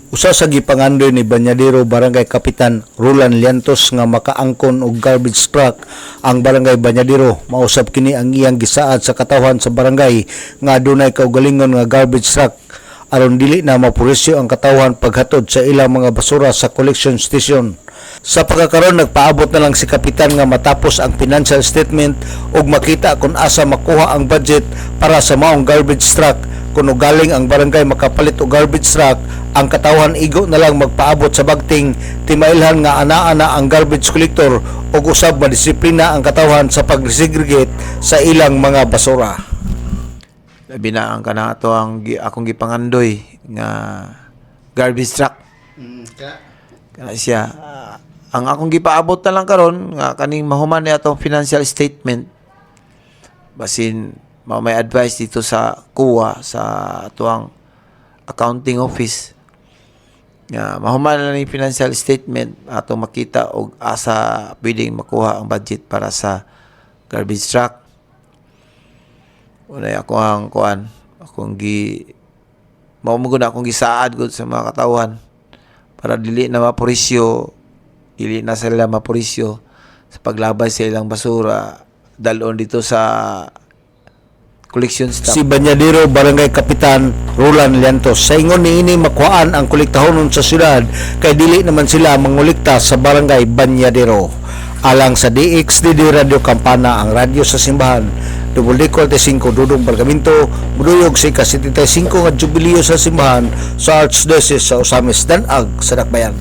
Usa sa gipangandoy ni Banyadero Barangay Kapitan Roland Liantos nga makaangkon og garbage truck ang Barangay Banyadero. Mausab kini ang iyang gisaad sa katawhan sa barangay nga adunay kaugalingon nga garbage truck aron dili na mapurisyo ang katawhan paghatod sa ilang mga basura sa collection station. Sa pagkakaroon nagpaabot na lang si Kapitan nga matapos ang financial statement ug makita kung asa makuha ang budget para sa maong garbage truck. Kung galing ang barangay makapalit og garbage truck, ang katawhan igo na lang magpaabot sa bagting timailhan nga ana-ana ang garbage collector ug usab madisiplina ang katawhan sa pag-segregate sa ilang mga basura. Labi na ang kana to ang akong gipangandoy nga garbage truck. Kana siya. Ang akong gipaabot na lang karon nga kaning mahuman ni atong financial statement. Basin may advice dito sa kuwa sa atuang accounting office nga mahuman na ni financial statement atong makita og asa pwedeng makuha ang budget para sa garbage truck. Unay ako ang kuan akong maumugod akong gisaad gud sa mga katawhan para dili na mapurisyo, dili na sila mapurisyo sa paglabay sa ilang basura dalon dito sa collection staff. Si Banyadero Barangay Kapitan Roland Liantos sa ingon niini makuhaan ang kolektahon sa syudad kay dili naman sila mangolekta sa Barangay Banyadero. Alang sa DXDD Radio Campana, ang radyo sa simbahan, WD45 Dudong Bargaminto, muduyog sa ika-75 nga jubileo sa simbahan sa Archdiocese sa Osamis Danag sa Dakbayan.